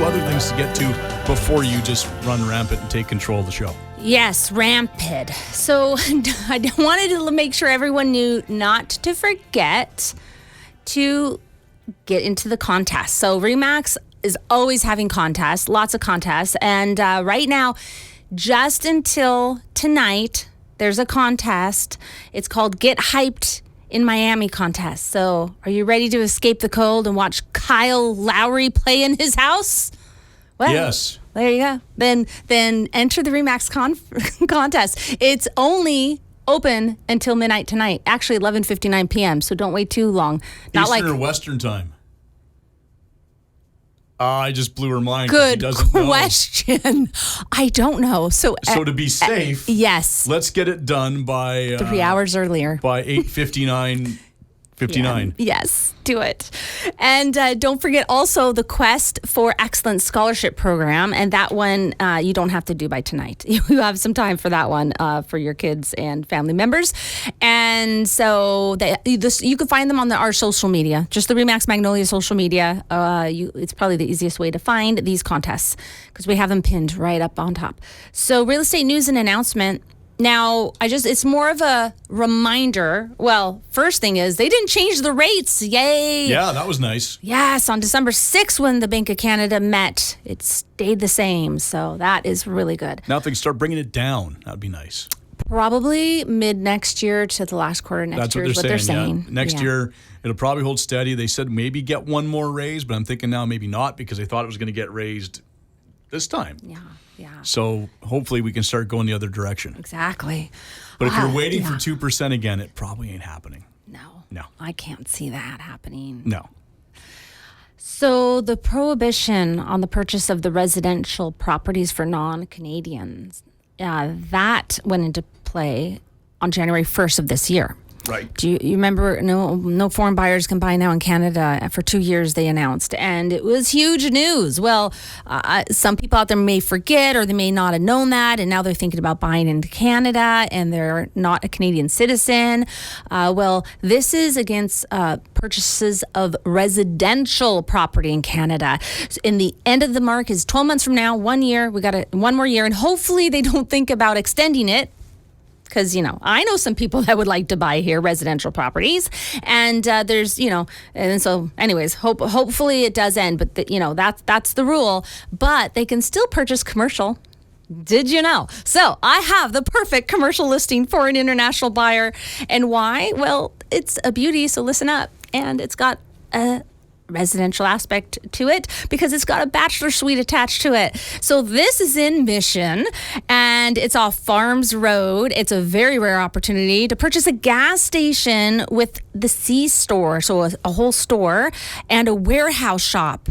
other things to get to before you just run rampant and take control of the show. Yes, rampant. So I wanted to make sure everyone knew not to forget to get into the contest. So RE/MAX is always having contests, lots of contests. And right now, just until tonight, there's a contest. It's called Get Hyped in Miami contest. So are you ready to escape the cold and watch Kyle Lowry play in his house? Well, Yes. there you go. Then enter the RE/MAX contest. It's only open until midnight tonight. Actually, 11:59 p.m., so don't wait too long. Not Eastern or Western time? I just blew her mind. Good She doesn't know. question. I don't know. So So to be safe, yes, let's get it done by 3 hours earlier. by 8:59. 59. Yes, do it. And don't forget also the Quest for Excellence Scholarship Program. And that one you don't have to do by tonight. You have some time for that one for your kids and family members. And so you can find them on our social media, just the RE/MAX Magnolia social media. It's probably the easiest way to find these contests because we have them pinned right up on top. So real estate news and announcement. Now, it's more of a reminder. Well, first thing is they didn't change the rates. Yay. Yeah, that was nice. Yes, on December 6th when the Bank of Canada met, it stayed the same. So that is really good. Now if they can start bringing it down, that'd be nice. Probably mid next year to the last quarter next That's year what is what they're they're saying. Yeah. Next year, it'll probably hold steady. They said maybe get one more raise, but I'm thinking now maybe not because they thought it was going to get raised this time. Yeah. So hopefully we can start going the other direction. Exactly. But if you're waiting for 2% again, it probably ain't happening. No. I can't see that happening. No. So the prohibition on the purchase of the residential properties for non-Canadians, that went into play on January 1st of this year. Right. Do you remember? No foreign buyers can buy now in Canada for 2 years, they announced. And it was huge news. Well, some people out there may forget or they may not have known that. And now they're thinking about buying into Canada and they're not a Canadian citizen. Well, this is against purchases of residential property in Canada. In the end of the mark is 12 months from now, 1 year. We got one more year. And hopefully they don't think about extending it. Because, I know some people that would like to buy here residential properties. And there's, and so anyways, hopefully it does end. But, that's the rule. But they can still purchase commercial. Did you know? So I have the perfect commercial listing for an international buyer. And why? Well, it's a beauty. So listen up. And it's got a residential aspect to it because it's got a bachelor suite attached to it. So this is in Mission and it's off Farms Road. It's a very rare opportunity to purchase a gas station with the C store, so a whole store and a warehouse shop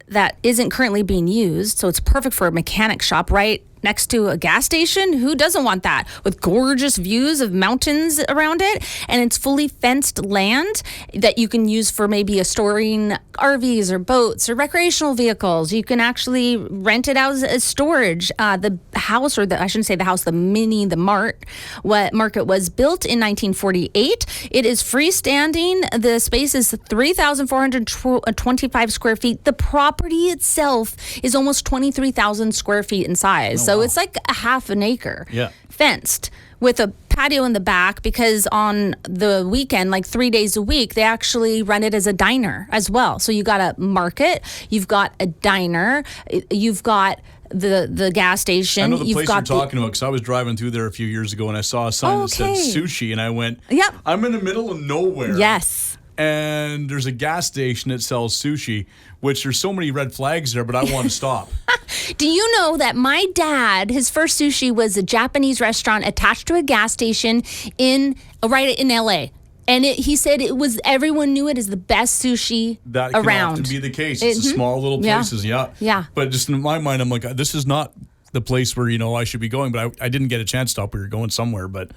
that isn't currently being used. So it's perfect for a mechanic shop right next to a gas station. Who doesn't want that? With gorgeous views of mountains around it. And it's fully fenced land that you can use for maybe storing RVs or boats or recreational vehicles. You can actually rent it out as storage. The house, I shouldn't say the house, the market was built in 1948. It is freestanding. The space is 3,425 square feet. The property itself is almost 23,000 square feet in size. So it's like a half an acre fenced with a patio in the back because on the weekend, like 3 days a week, they actually run it as a diner as well. So you got a market, you've got a diner, you've got the gas station. I know the place you're talking about because I was driving through there a few years ago and I saw a sign that said sushi and I went, I'm in the middle of nowhere. Yes. And there's a gas station that sells sushi, which there's so many red flags there, but I want to stop. Do you know that my dad, his first sushi was a Japanese restaurant attached to a gas station right in LA. And he said everyone knew it as the best sushi that can around. often be the case. It's the small little places, Yeah. But just in my mind, I'm like, this is not the place where, I should be going. But I didn't get a chance to stop. We were going somewhere, but...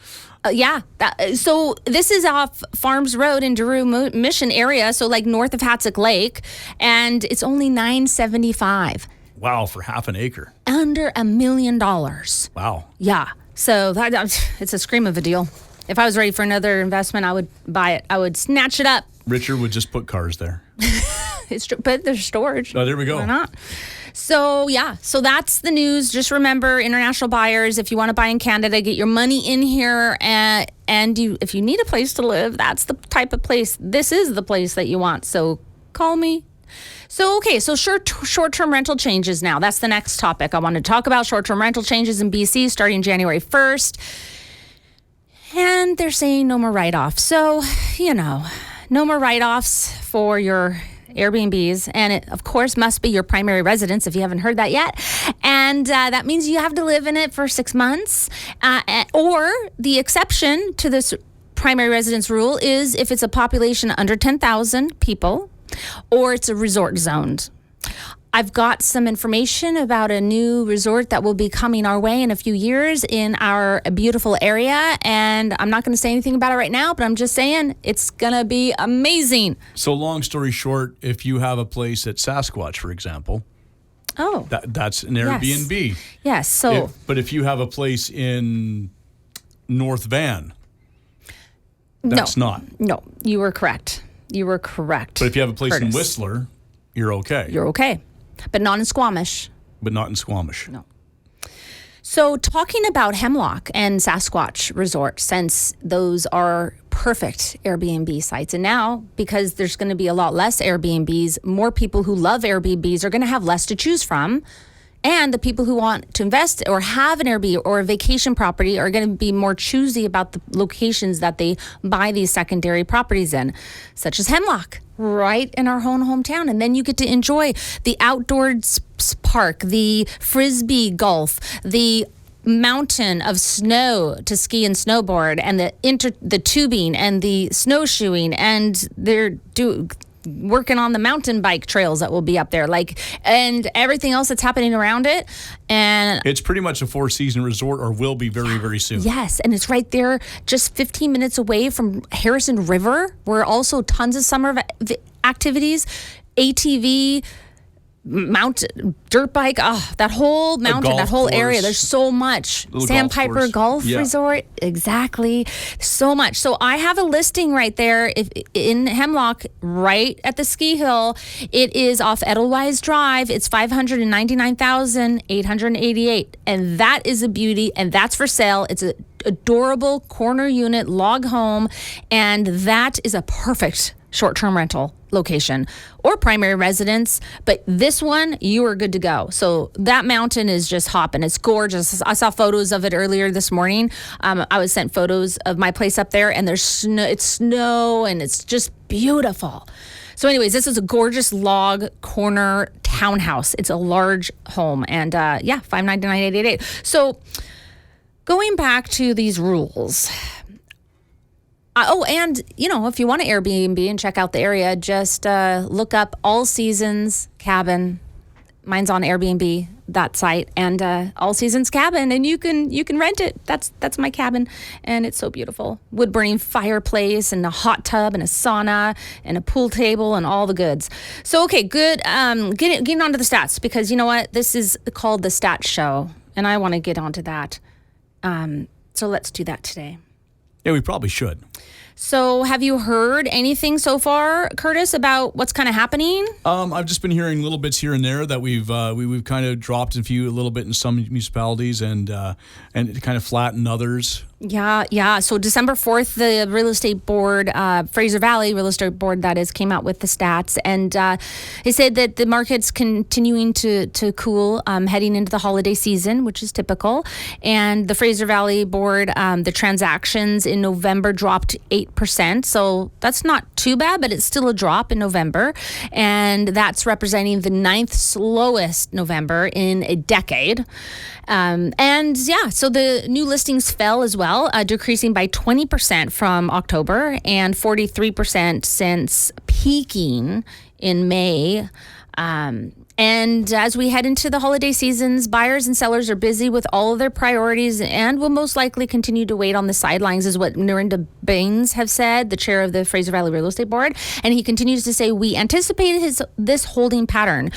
So this is off Farms Road in Daru Mission area, so like north of Hatzick Lake, and it's only $975. Wow, for half an acre. Under $1 million. Wow. Yeah. So it's a scream of a deal. If I was ready for another investment, I would buy it. I would snatch it up. Richard would just put cars there. But there's storage. Oh, there we go. Why not? So that's the news. Just remember, international buyers, if you want to buy in Canada, get your money in here, and if you need a place to live, that's the type of place. This is the place that you want. So call me. So short-term rental changes now. That's the next topic. I want to talk about short-term rental changes in BC starting January 1st. And they're saying no more write-offs. So, no more write-offs for your Airbnbs, and it, of course, must be your primary residence if you haven't heard that yet. And that means you have to live in it for 6 months. Or the exception to this primary residence rule is if it's a population under 10,000 people or it's a resort zoned. I've got some information about a new resort that will be coming our way in a few years in our beautiful area. And I'm not going to say anything about it right now, but I'm just saying it's going to be amazing. So long story short, if you have a place at Sasquatch, for example, that's an Airbnb. Yes. So, but if you have a place in North Van, that's not. No, you were correct. But if you have a place in Whistler, you're okay. You're okay. But not in Squamish. No. So talking about Hemlock and Sasquatch Resort, since those are perfect Airbnb sites. And now, because there's going to be a lot less Airbnbs, more people who love Airbnbs are going to have less to choose from. And the people who want to invest or have an Airbnb or a vacation property are going to be more choosy about the locations that they buy these secondary properties in, such as Hemlock, right in our own hometown. And then you get to enjoy the outdoor park, the frisbee golf, the mountain of snow to ski and snowboard, and the tubing and the snowshoeing, and they're working on the mountain bike trails that will be up there, and everything else that's happening around it. And it's pretty much a four-season resort, or will be very, very soon. Yes, and it's right there, just 15 minutes away from Harrison River, where also tons of summer activities, ATV, dirt bike, that whole mountain, that whole area. There's so much. Sandpiper Golf Resort, exactly. So much. So I have a listing right there in Hemlock, right at the ski hill. It is off Edelweiss Drive. It's $599,888, and that is a beauty, and that's for sale. It's an adorable corner unit log home, and that is a perfect short-term rental location or primary residence, but this one, you are good to go. So that mountain is just hopping. It's gorgeous. I saw photos of it earlier this morning. I was sent photos of my place up there, and there's snow. It's snow, and it's just beautiful. So anyways, this is a gorgeous log corner townhouse. It's a large home, and $599,888. So going back to these rules. And, if you want to Airbnb and check out the area, just look up All Seasons Cabin. Mine's on Airbnb, that site, and All Seasons Cabin, and you can rent it. That's my cabin, and it's so beautiful. Wood-burning fireplace and a hot tub and a sauna and a pool table and all the goods. So, okay, good. Getting onto the stats, because you know what? This is called the Stats Show, and I want to get onto that. So let's do that today. Yeah, we probably should. So have you heard anything so far, Curtis, about what's kind of happening? I've just been hearing little bits here and there that we've kind of dropped a little bit in some municipalities and it kind of flattened others. Yeah. So December 4th, the real estate board, Fraser Valley Real Estate Board, that is, came out with the stats. And they said that the market's continuing to cool heading into the holiday season, which is typical. And the Fraser Valley Board, the transactions in November dropped 8%. So that's not too bad, but it's still a drop in November. And that's representing the 9th slowest November in a decade. So the new listings fell as well, decreasing by 20% from October and 43% since peaking in May. And as we head into the holiday seasons, buyers and sellers are busy with all of their priorities and will most likely continue to wait on the sidelines, is what Narinda Baines have said, the chair of the Fraser Valley Real Estate Board. And he continues to say, we anticipated this holding pattern,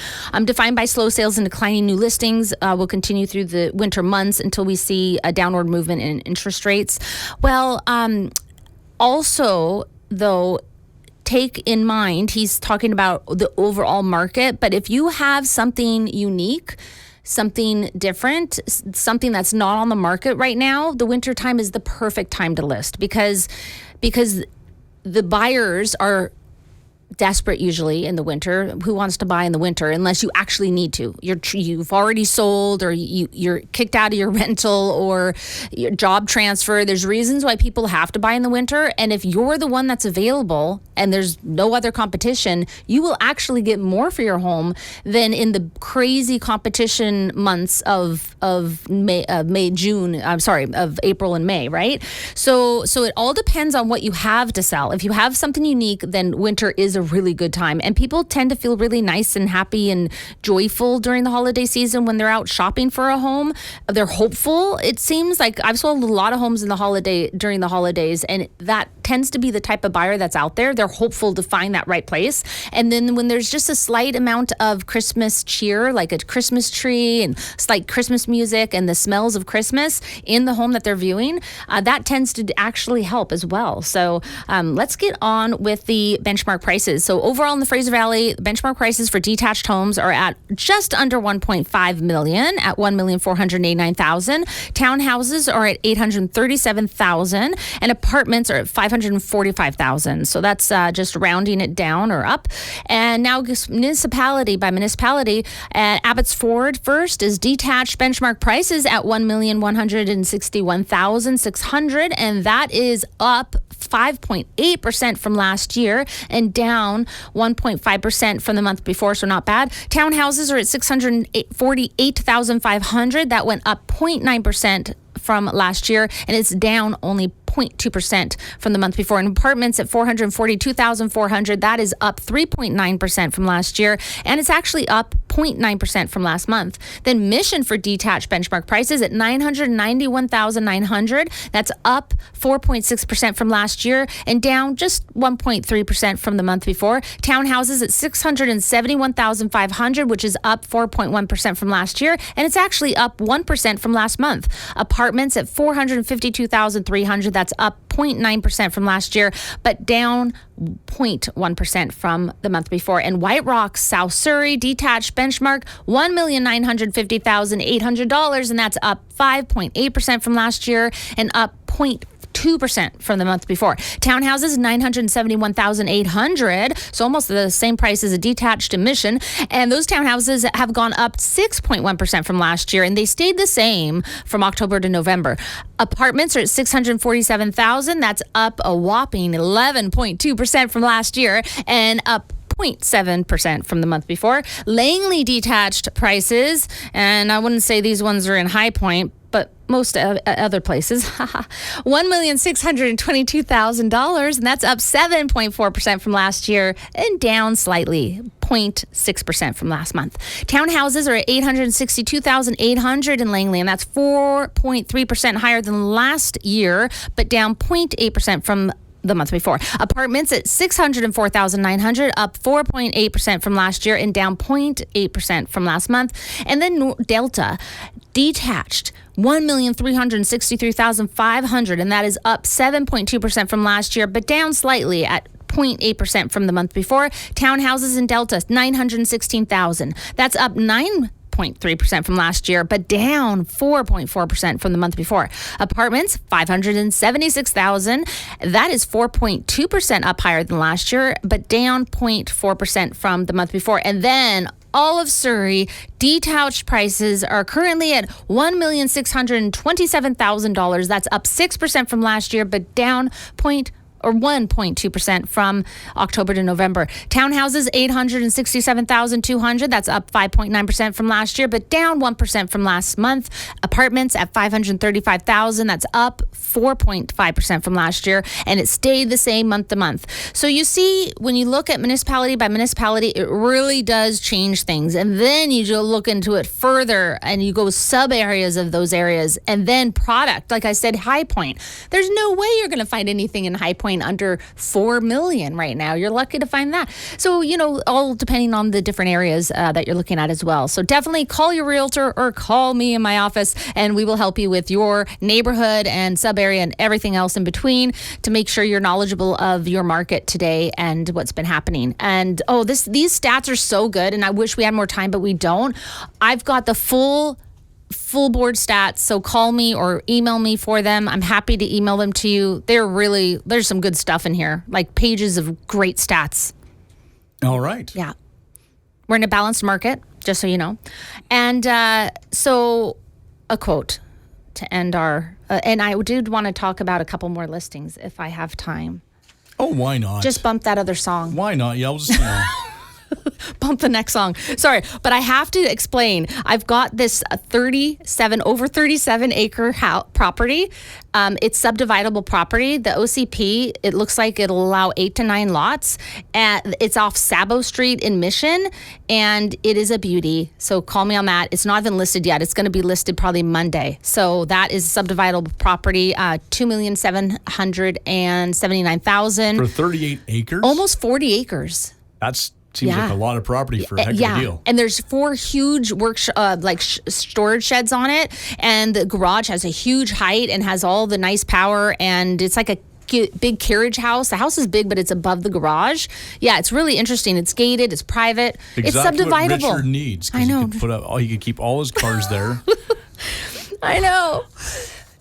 defined by slow sales and declining new listings, will continue through the winter months until we see a downward movement in interest rates. Well, also, though, take in mind, he's talking about the overall market, but if you have something unique, something different, something that's not on the market right now, the winter time is the perfect time to list because the buyers are desperate usually in the winter. Who wants to buy in the winter unless you actually need to? You've already sold, or you're kicked out of your rental or your job transfer. There's reasons why people have to buy in the winter, and if you're the one that's available and there's no other competition, you will actually get more for your home than in the crazy competition months of April and May, right? So it all depends on what you have to sell. If you have something unique, then winter is a really good time, and people tend to feel really nice and happy and joyful during the holiday season when they're out shopping for a home. They're hopeful. It seems like I've sold a lot of homes during the holidays, and that tends to be the type of buyer that's out there. They're hopeful to find that right place, and then when there's just a slight amount of Christmas cheer, like a Christmas tree and slight Christmas music and the smells of Christmas in the home that they're viewing, that tends to actually help as well. So let's get on with the benchmark prices. So overall in the Fraser Valley, benchmark prices for detached homes are at just under $1.5 million at $1,489,000. Townhouses are at $837,000, and apartments are at $545,000. So that's just rounding it down or up. And now municipality by municipality, Abbotsford first is detached benchmark prices at $1,161,600, and that is up 5.8% from last year and down 1.5% from the month before, so not bad. Townhouses are at $648,500. That went up 0.9% from last year, and it's down only 0.2% from the month before. And apartments at $442,400, that is up 3.9% from last year, and it's actually up 0.9% from last month. Then Mission for detached benchmark prices at $991,900, that's up 4.6% from last year and down just 1.3% from the month before. Townhouses at $671,500, which is up 4.1% from last year, and it's actually up 1% from last month. Apartments at $452,300, that's up 0.9% from last year, but down 0.1% from the month before. And White Rock, South Surrey, detached benchmark, $1,950,800, and that's up 5.8% from last year and up 0.2% from the month before. Townhouses, $971,800, so almost the same price as a detached Mission. And those townhouses have gone up 6.1% from last year, and they stayed the same from October to November. Apartments are at $647,000. That's up a whopping 11.2% from last year and up 0.7% from the month before. Langley detached prices, and I wouldn't say these ones are in High Point, but most other places, $1,622,000, and that's up 7.4% from last year and down slightly 0.6% from last month. Townhouses are at $862,800 in Langley, and that's 4.3% higher than last year, but down 0.8% from the month before. Apartments at $604,900, up 4.8% from last year and down 0.8% from last month. And then Delta, detached, $1,363,500, and that is up 7.2% from last year, but down slightly at 0.8% from the month before. Townhouses in Delta, $916,000. That's up 9.3% from last year, but down 4.4% from the month before. Apartments, $576,000. That is 4.2% up higher than last year, but down 0.4% from the month before. And then all of Surrey, detached prices are currently at $1,627,000. That's up 6% from last year, but down 1.2% from October to November. Townhouses, $867,200. That's up 5.9% from last year, but down 1% from last month. Apartments at $535,000. That's up 4.5% from last year, and it stayed the same month to month. So you see, when you look at municipality by municipality, it really does change things. And then you just look into it further, and you go sub areas of those areas, and then product. Like I said, High Point. There's no way you're going to find anything in High Point Bitcoin under 4 million right now. You're lucky to find that. So, all depending on the different areas that you're looking at as well. So definitely call your realtor or call me in my office, and we will help you with your neighborhood and sub area and everything else in between to make sure you're knowledgeable of your market today and what's been happening. And these stats are so good, and I wish we had more time, but we don't. I've got the full board stats, so call me or email me for them. I'm happy to email them to you. There's some good stuff in here, like pages of great stats. All right. Yeah. We're in a balanced market, just so you know. And so a quote to end our, and I did want to talk about a couple more listings if I have time. Oh, why not? Just bump that other song. Why not? Yeah, I'll just, Bump the next song. Sorry, but I have to explain. I've got this over 37 acre property. It's subdividable property. The OCP, it looks like it'll allow 8 to 9 lots. It's off Sabo Street in Mission, and it is a beauty. So call me on that. It's not even listed yet. It's going to be listed probably Monday. So that is subdividable property, $2,779,000 for 38 acres, almost 40 acres. Seems like a lot of property for a heck of a deal. And there's 4 huge storage sheds on it, and the garage has a huge height and has all the nice power, and it's like a big carriage house. The house is big, but it's above the garage. Yeah, it's really interesting. It's gated. It's private. It's subdividable. What Richard needs. I know. He could keep all his cars there. I know.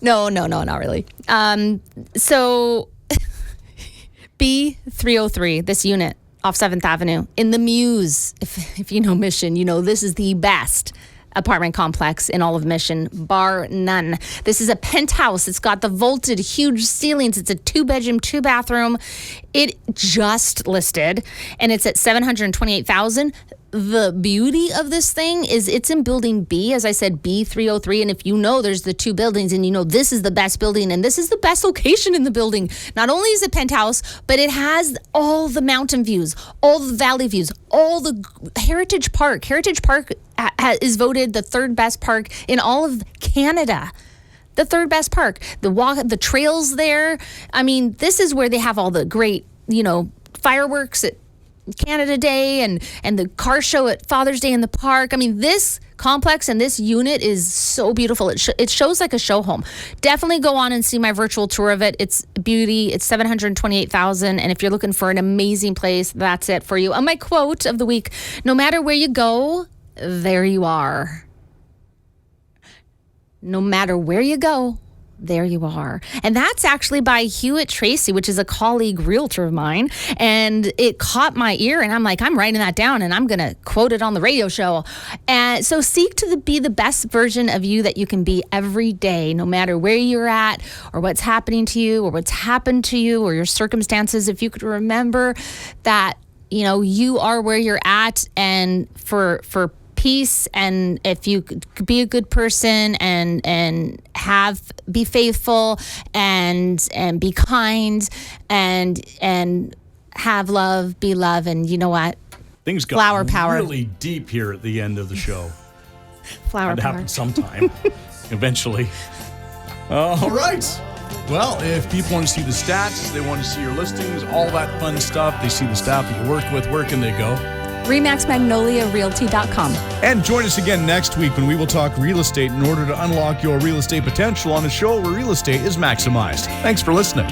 No, not really. So B303, this unit off 7th Avenue in the Muse. If you know Mission, this is the best apartment complex in all of Mission, bar none. This is a penthouse. It's got the vaulted huge ceilings. It's a 2-bedroom, 2-bathroom. It just listed, and it's at $728,000. The beauty of this thing is it's in building B, as I said, B303. And if there's the 2 buildings, and this is the best building and this is the best location in the building. Not only is it penthouse, but it has all the mountain views, all the valley views, all the Heritage Park. Heritage Park is voted the 3rd best park in all of Canada. The 3rd best park. The trails there. I mean, this is where they have all the great, fireworks at Canada Day and the car show at Father's Day in the park. I mean, this complex and this unit is so beautiful. It shows like a show home. Definitely go on and see my virtual tour of it. It's beauty. It's $728,000. And if you're looking for an amazing place, that's it for you. And my quote of the week: no matter where you go, there you are. No matter where you go, there you are. And that's actually by Hewitt Tracy, which is a colleague realtor of mine. And it caught my ear, and I'm like, I'm writing that down and I'm going to quote it on the radio show. And so seek to be the best version of you that you can be every day, no matter where you're at or what's happening to you or what's happened to you or your circumstances. If you could remember that, you are where you're at, and for peace, and if you could be a good person and be faithful and be kind and have love, be love, and you know what? Things got flower power really deep here at the end of the show. Flower power. Had to happen sometime, eventually. All right. Well, if people want to see the stats, they want to see your listings, all that fun stuff, they see the staff that you work with, where can they go? REMAXMagnoliaRealty.com. And join us again next week when we will talk real estate in order to unlock your real estate potential on a show where real estate is maximized. Thanks for listening.